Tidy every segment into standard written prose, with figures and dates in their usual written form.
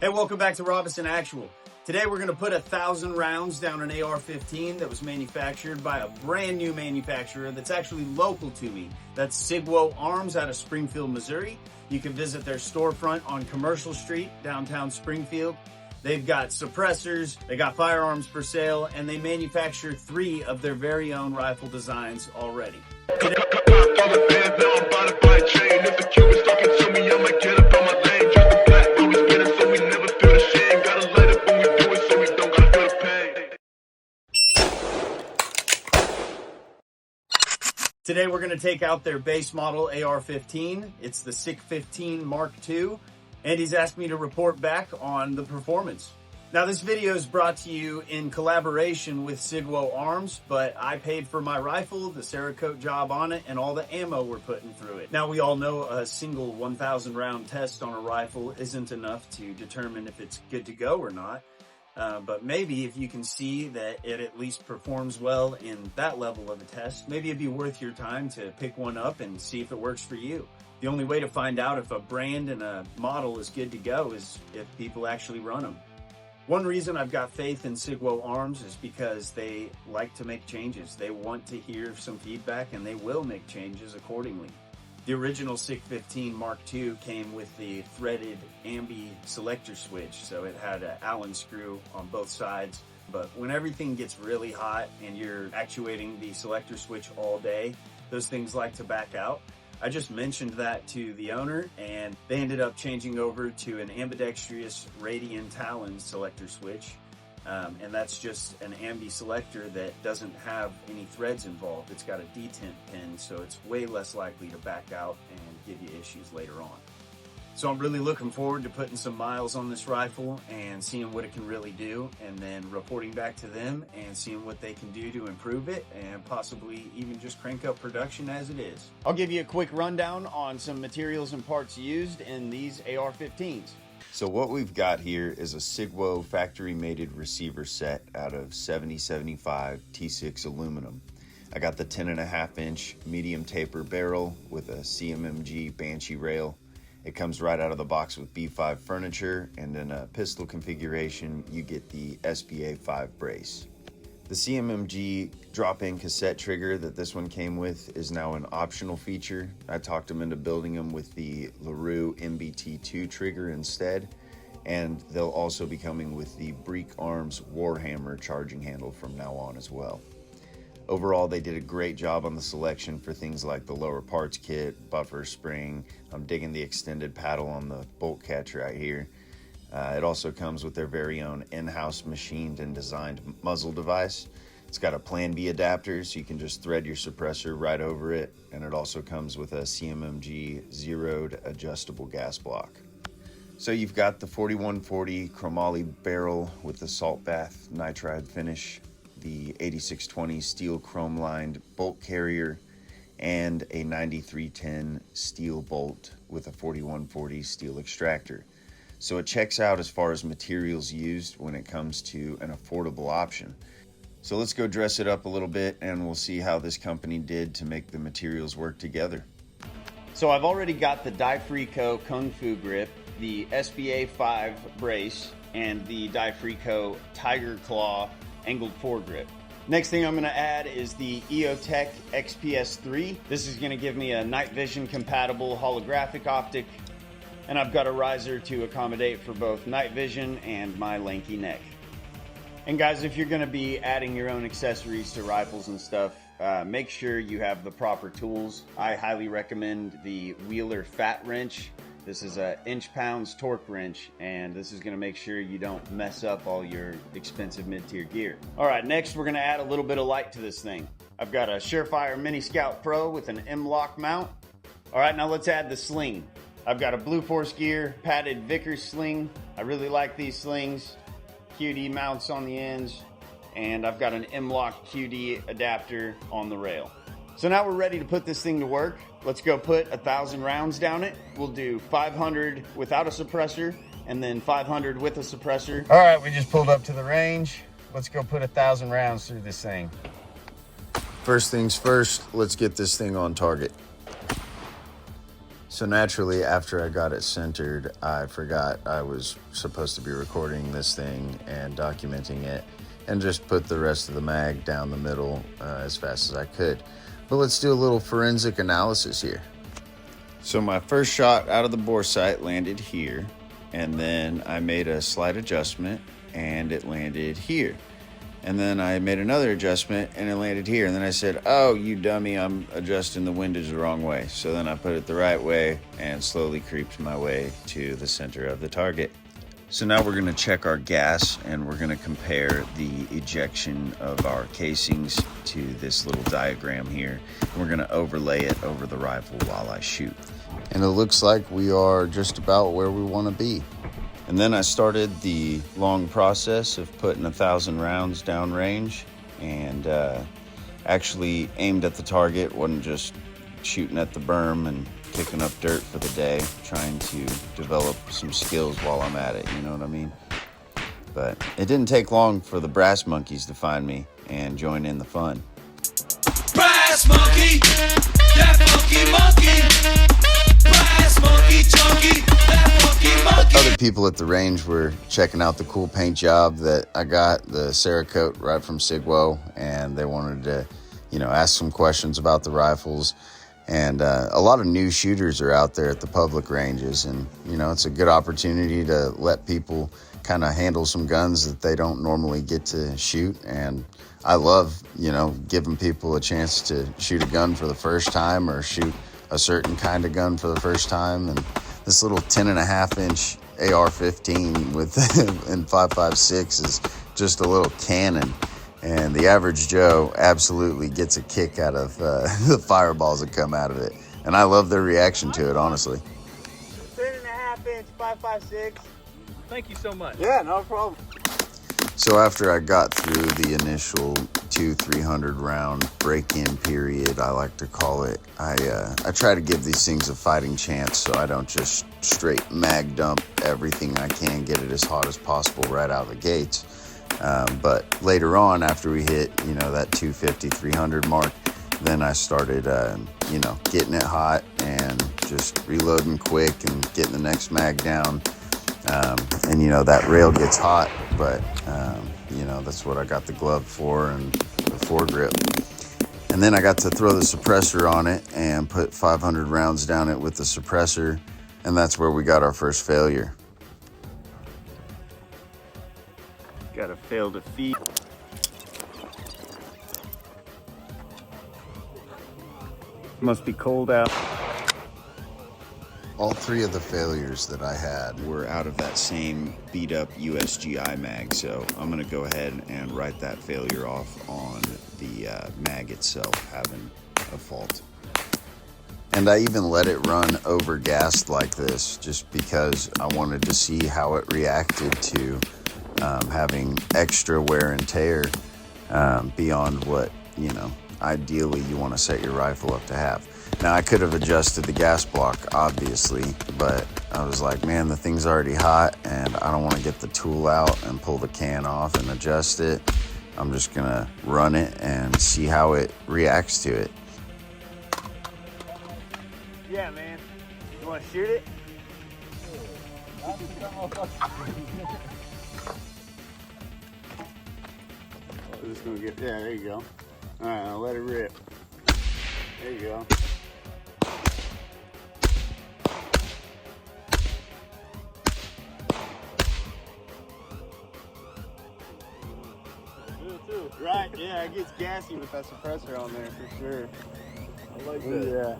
Hey, welcome back to Robinson Actual. Today we're going to put 1,000 rounds down an AR-15 that was manufactured by a brand new manufacturer that's actually local to me. That's Sigwo Arms out of Springfield, Missouri. You can visit their storefront on Commercial Street, downtown Springfield. They've got suppressors, they got firearms for sale, and they manufacture 3 of their very own rifle designs already. Today we're going to take out their base model AR-15. It's the SIC-15 Mk2, and he's asked me to report back on the performance. Now this video is brought to you in collaboration with Sigwo Arms, but I paid for my rifle, the Cerakote job on it, and all the ammo we're putting through it. Now we all know a single 1,000 round test on a rifle isn't enough to determine if it's good to go or not. But maybe if you can see that it at least performs well in that level of a test, maybe it'd be worth your time to pick one up and see if it works for you. The only way to find out if a brand and a model is good to go is if people actually run them. One reason I've got faith in Sigwo Arms is because they like to make changes. They want to hear some feedback and they will make changes accordingly. The original SIC-15 Mk2 came with the threaded ambi selector switch, so it had an Allen screw on both sides. But when everything gets really hot and you're actuating the selector switch all day, those things like to back out. I just mentioned that to the owner and they ended up changing over to an ambidextrous radian Talon selector switch. And that's just an ambi selector that doesn't have any threads involved. It's got a detent pin, so it's way less likely to back out and give you issues later on. So I'm really looking forward to putting some miles on this rifle and seeing what it can really do, and then reporting back to them and seeing what they can do to improve it and possibly even just crank up production as it is. I'll give you a quick rundown on some materials and parts used in these AR-15s. So what we've got here is a Sigwo factory-mated receiver set out of 7075 T6 aluminum. I got the 10.5-inch medium taper barrel with a CMMG Banshee rail. It comes right out of the box with B5 furniture, and in a pistol configuration, you get the SBA-5 brace. The CMMG drop-in cassette trigger that this one came with is now an optional feature. I talked them into building them with the LaRue MBT2 trigger instead, and they'll also be coming with the Sigwo Arms Warhammer charging handle from now on as well. Overall, they did a great job on the selection for things like the lower parts kit, buffer spring. I'm digging the extended paddle on the bolt catch right here. It also comes with their very own in-house machined and designed muzzle device. It's got a Plan B adapter, so you can just thread your suppressor right over it, and it also comes with a CMMG zeroed adjustable gas block. So you've got the 4140 chromoly barrel with the salt bath nitride finish, the 8620 steel chrome lined bolt carrier, and a 9310 steel bolt with a 4140 steel extractor. So it checks out as far as materials used when it comes to an affordable option. So let's go dress it up a little bit and we'll see how this company did to make the materials work together. So I've already got the Difrico Kung Fu grip, the SBA-5 brace, and the Difrico Tiger Claw angled foregrip. Next thing I'm going to add is the EOTech XPS3. This is going to give me a night vision compatible holographic optic, and I've got a riser to accommodate for both night vision and my lanky neck. And guys, if you're going to be adding your own accessories to rifles and stuff, make sure you have the proper tools. I highly recommend the Wheeler Fat Wrench. This is a inch-pounds torque wrench, and this is going to make sure you don't mess up all your expensive mid-tier gear. All right, next we're going to add a little bit of light to this thing. I've got a Surefire Mini Scout Pro with an M-LOK mount. All right, now let's add the sling. I've got a Blue Force Gear padded Vickers sling. I really like these slings. QD mounts on the ends, and I've got an M-LOK QD adapter on the rail. So now we're ready to put this thing to work. Let's go put 1,000 rounds down it. We'll do 500 without a suppressor and then 500 with a suppressor. All right, we just pulled up to the range. Let's go put 1,000 rounds through this thing. First things first, let's get this thing on target. So naturally, after I got it centered, I forgot I was supposed to be recording this thing and documenting it, and just put the rest of the mag down the middle as fast as I could. But let's do a little forensic analysis here. So my first shot out of the bore sight landed here, and then I made a slight adjustment and it landed here. And then I made another adjustment and it landed here. And then I said, oh, you dummy, I'm adjusting the windage the wrong way. So then I put it the right way and slowly creeped my way to the center of the target. So now we're gonna check our gas and we're gonna compare the ejection of our casings to this little diagram here. And we're gonna overlay it over the rifle while I shoot. And it looks like we are just about where we wanna be. And then I started the long process of putting 1,000 rounds downrange and actually aimed at the target, wasn't just shooting at the berm and kicking up dirt for the day, trying to develop some skills while I'm at it, you know what I mean? But it didn't take long for the brass monkeys to find me and join in the fun. Brass monkey, that funky monkey. Brass monkey, chunky, that funky monkey. Other people at the range were checking out the cool paint job that I got, the Cerakote right from Siguo, and they wanted to, ask some questions about the rifles. And a lot of new shooters are out there at the public ranges, and it's a good opportunity to let people kind of handle some guns that they don't normally get to shoot. And I love giving people a chance to shoot a gun for the first time or shoot a certain kind of gun for the first time. And this little 10.5-inch AR-15 with in 5.56 is just a little cannon. And the average Joe absolutely gets a kick out of the fireballs that come out of it. And I love their reaction to it, honestly. 10.5-inch 5.56. Thank you so much. Yeah, no problem. So after I got through the initial 200-300 round break-in period, I like to call it, I try to give these things a fighting chance, so I don't just straight mag dump everything I can, get it as hot as possible right out of the gates. But later on, after we hit, that 250, 300 mark, then I started, getting it hot and just reloading quick and getting the next mag down. And that rail gets hot, but, that's what I got the glove for and the foregrip. And then I got to throw the suppressor on it and put 500 rounds down it with the suppressor. And that's where we got our first failure. Got a fail to feed. Must be cold out. All three of the failures that I had were out of that same beat up USGI mag. So I'm gonna go ahead and write that failure off on the mag itself having a fault. And I even let it run over gassed like this just because I wanted to see how it reacted to having extra wear and tear beyond what, ideally you want to set your rifle up to have. Now, I could have adjusted the gas block, obviously, but I was like, man, the thing's already hot and I don't want to get the tool out and pull the can off and adjust it. I'm just going to run it and see how it reacts to it. Yeah, man. You want to shoot it? Just gonna get, yeah, there you go. All right, I'll let it rip. There you go. Right, yeah, it gets gassy with that suppressor on there for sure. I like that.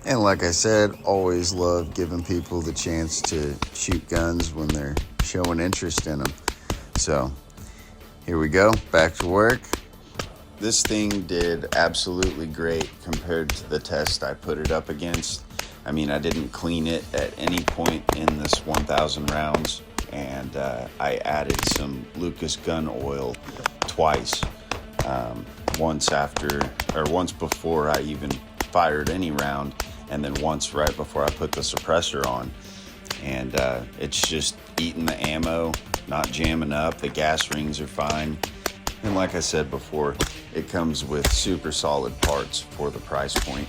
Yeah. And like I said, always love giving people the chance to shoot guns when they're showing interest in them. So here we go, back to work. This thing did absolutely great compared to the test I put it up against. I mean, I didn't clean it at any point in this 1,000 rounds, and I added some Lucas gun oil twice. Once before I even fired any round, and then once right before I put the suppressor on. And it's just eating the ammo, not jamming up. The gas rings are fine. And like I said before, it comes with super solid parts for the price point.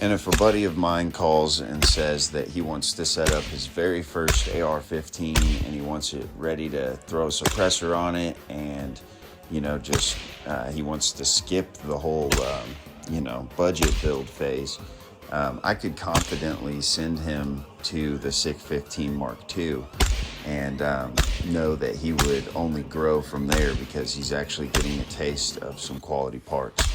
And if a buddy of mine calls and says that he wants to set up his very first AR-15 and he wants it ready to throw a suppressor on it, and just he wants to skip the whole budget build phase, I could confidently send him to the SIC-15 Mk2 and know that he would only grow from there because he's actually getting a taste of some quality parts.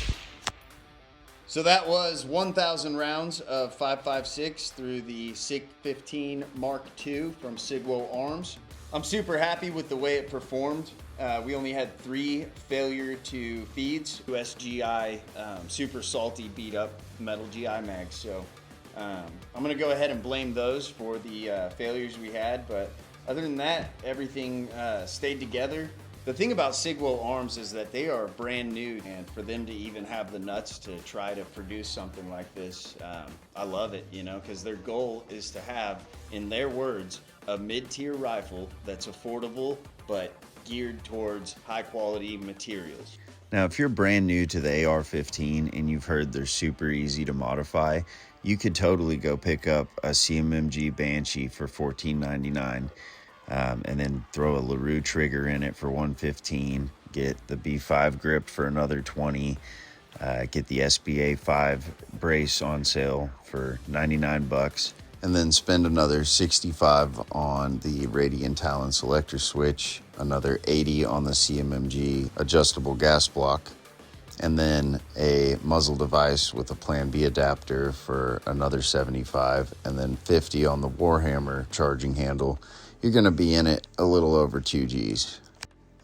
So that was 1,000 rounds of 5.56 through the SIC-15 Mk2 from Sigwo Arms. I'm super happy with the way it performed. We only had 3 failure to feeds. USGI super salty beat up metal GI mags. So I'm gonna go ahead and blame those for the failures we had. But other than that, everything stayed together. The thing about Sigwo Arms is that they are brand new, and for them to even have the nuts to try to produce something like this, I love it, because their goal is to have, in their words, a mid-tier rifle that's affordable but geared towards high-quality materials. Now, if you're brand new to the AR-15 and you've heard they're super easy to modify, you could totally go pick up a CMMG Banshee for $14.99. And then throw a LaRue trigger in it for $115, get the B5 grip for another $20, get the SBA 5 brace on sale for $99, and then spend another $65 on the Radian Talon selector switch, another $80 on the CMMG adjustable gas block, and then a muzzle device with a Plan B adapter for another $75, and then $50 on the Warhammer charging handle. You're going to be in it a little over 2 G's.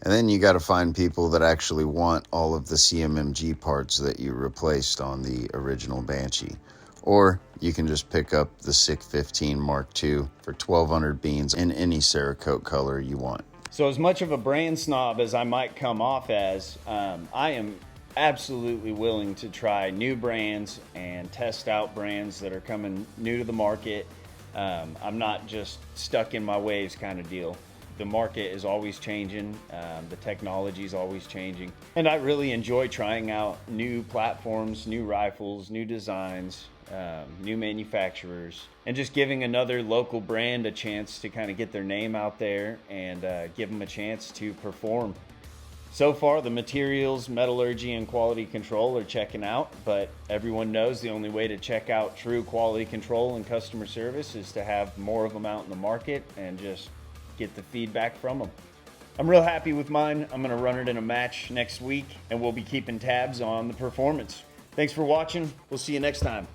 And then you got to find people that actually want all of the CMMG parts that you replaced on the original Banshee. Or you can just pick up the SIC-15 Mk2 for 1,200 beans in any Cerakote color you want. So as much of a brand snob as I might come off as, I am absolutely willing to try new brands and test out brands that are coming new to the market. I'm not just stuck in my ways kind of deal. The market is always changing. The technology is always changing. And I really enjoy trying out new platforms, new rifles, new designs, new manufacturers, and just giving another local brand a chance to kind of get their name out there and give them a chance to perform. So far, the materials, metallurgy, and quality control are checking out, but everyone knows the only way to check out true quality control and customer service is to have more of them out in the market and just get the feedback from them. I'm real happy with mine. I'm going to run it in a match next week, and we'll be keeping tabs on the performance. Thanks for watching. We'll see you next time.